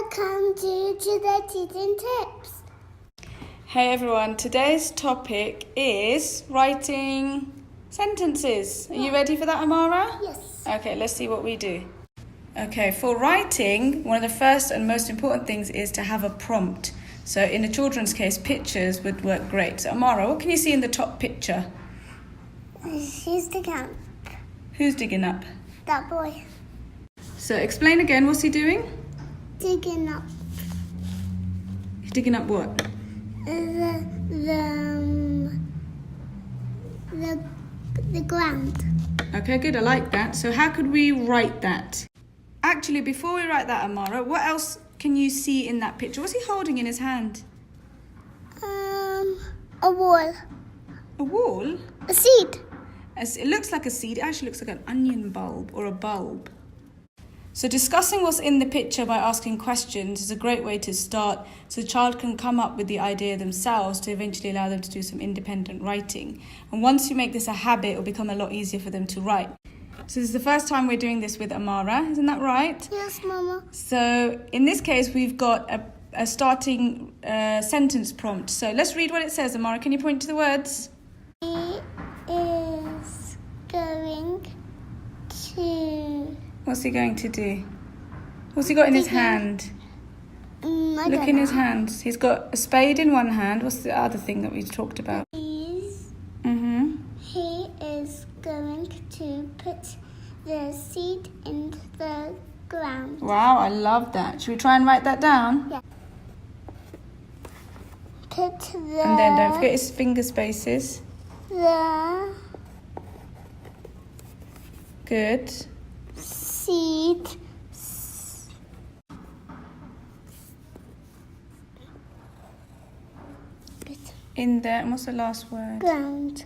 Welcome to the Teaching Tips. Hey everyone, today's topic is writing sentences. Are you ready for that, Amara? Yes. Okay, let's see what we do. Okay, for writing, one of the first and most important things is to have a prompt. So in a children's case, pictures would work great. So Amara, what can you see in the top picture? She's digging up. Who's digging up? That boy. So explain again, what's he doing? Digging up. He's digging up what? The ground. Okay, good, I like that. So how could we write that? Actually, before we write that, Amara, what else can you see in that picture? What's he holding in his hand? A wall. A wall? A seed. It looks like a seed. It actually looks like an onion bulb or a bulb. So discussing what's in the picture by asking questions is a great way to start so the child can come up with the idea themselves to eventually allow them to do some independent writing. And once you make this a habit, it'll become a lot easier for them to write. So this is the first time we're doing this with Amara, isn't that right? Yes, Mama. So in this case, we've got a starting sentence prompt. So let's read what it says, Amara. Can you point to the words? He is going to... What's he going to do? What's he got in his hand? Look in his hands. He's got a spade in one hand. What's the other thing that we talked about? He is going to put the seed in the ground. Wow, I love that. Should we try and write that down? Yeah. Put And then don't forget his finger spaces. Good. Seed In there. And what's the last word? ground.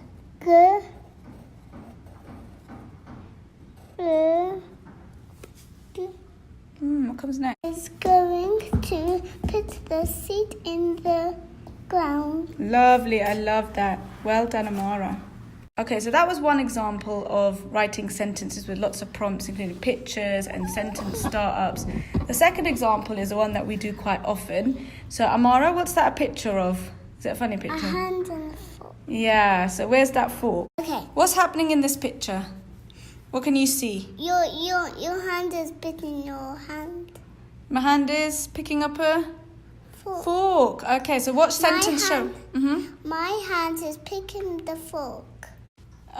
What comes next? Is going to put the seed in the ground. Lovely. I love that. Well done, Amara. Okay, so that was one example of writing sentences with lots of prompts, including pictures and sentence startups. The second example is the one that we do quite often. So, Amara, what's that a picture of? Is it a funny picture? A hand and a fork. Yeah, so where's that fork? Okay. What's happening in this picture? What can you see? Your hand is bitten your hand. My hand is picking up a Fork. fork. Okay, so what sentence show? My hand is picking the fork.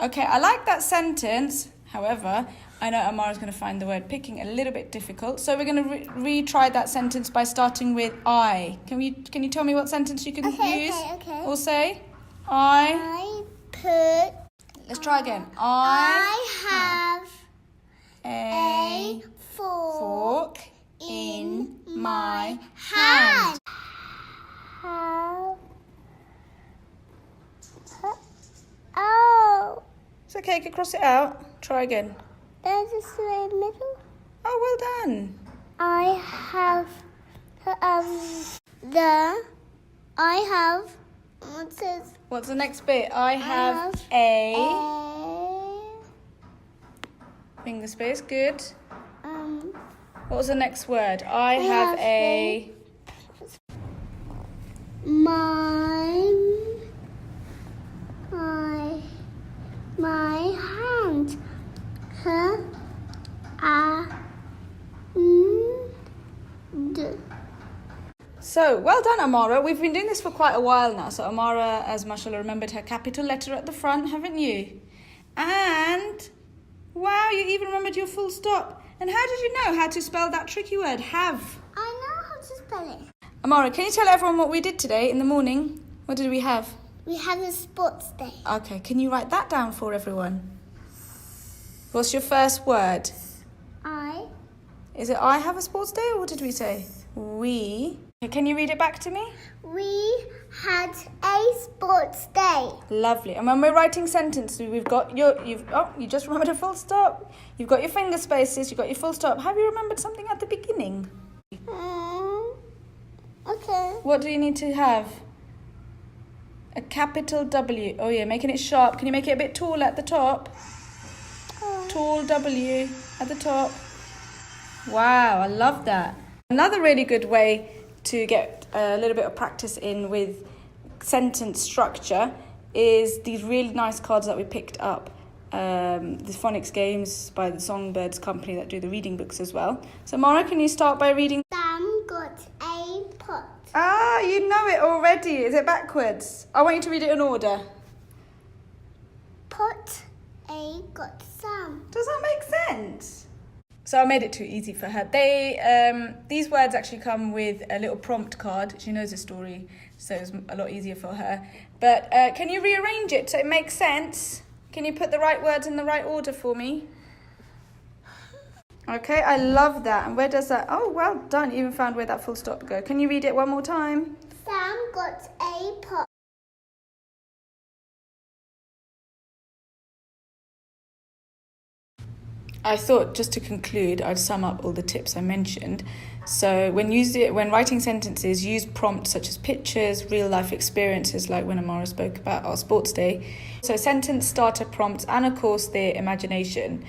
Okay, I like that sentence. However, I know Amara's going to find the word picking a little bit difficult. So we're going to retry that sentence by starting with I. Can you tell me what sentence you can use? Okay. Or say? I put... Let's try again. I have a fork in my hand. Oh, It's okay, you can cross it out. Try again. there's a straight middle. Oh, well done. I have what's this? What's the next bit? I have a finger space. Good. What was the next word? I have a my hand. So, well done, Amara. We've been doing this for quite a while now. So Amara, as mashallah, remembered her capital letter at the front, haven't you? And, wow, you even remembered your full stop. And how did you know how to spell that tricky word, have? I know how to spell it. Amara, can you tell everyone what we did today in the morning? What did we have? We had a sports day. Okay, can you write that down for everyone? What's your first word? I Is it I have a sports day, or what did we say? We. Okay, can you read it back to me? We had a sports day. Lovely. And when we're writing sentences, we've got you just remembered a full stop. You've got your finger spaces, you've got your full stop. Have you remembered something at the beginning? Okay. What do you need to have? A capital W. Oh yeah, making it sharp. Can you make it a bit tall at the top? Tall W at the top. Wow, I love that. Another really good way to get a little bit of practice in with sentence structure is these really nice cards that we picked up. The Phonics games by the Songbirds company that do the reading books as well. So Mara, can you start by reading? Sam got a pot. Ah, you know it already. Is it backwards? I want you to read it in order. Pot a got Sam. Does that make sense? So I made it too easy for her. These words actually come with a little prompt card. She knows the story, so it's a lot easier for her. But can you rearrange it so it makes sense? Can you put the right words in the right order for me? Okay, I love that. And where does that... Oh, well done. You even found where that full stop go. Can you read it one more time? Sam got a pot. I thought, just to conclude, I'd sum up all the tips I mentioned. So when writing sentences, use prompts such as pictures, real-life experiences, like when Amara spoke about our sports day. So sentence starter prompts and, of course, their imagination.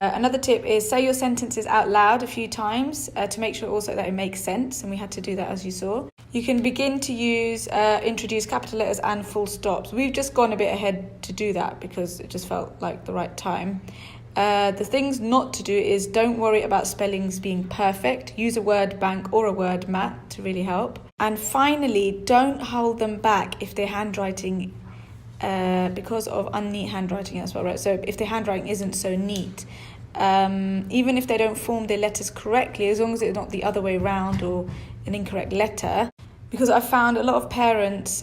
Another tip is say your sentences out loud a few times to make sure also that it makes sense, and we had to do that as you saw. You can begin to introduce capital letters and full stops. We've just gone a bit ahead to do that because it just felt like the right time. The things not to do is don't worry about spellings being perfect. Use a word bank or a word mat to really help. And finally, don't hold them back if their handwriting, because of unneat handwriting as well, right? So if their handwriting isn't so neat, even if they don't form their letters correctly, as long as it's not the other way around or an incorrect letter, because I found a lot of parents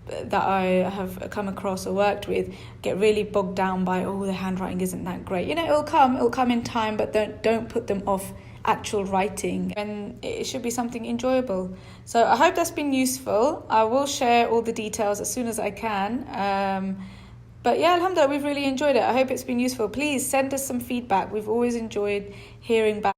that I have come across or worked with get really bogged down by, the handwriting isn't that great. It'll come in time, but don't put them off actual writing, and it should be something enjoyable. So I hope that's been useful. I will share all the details as soon as I can. But yeah, alhamdulillah, we've really enjoyed it. I hope it's been useful. Please send us some feedback. We've always enjoyed hearing back.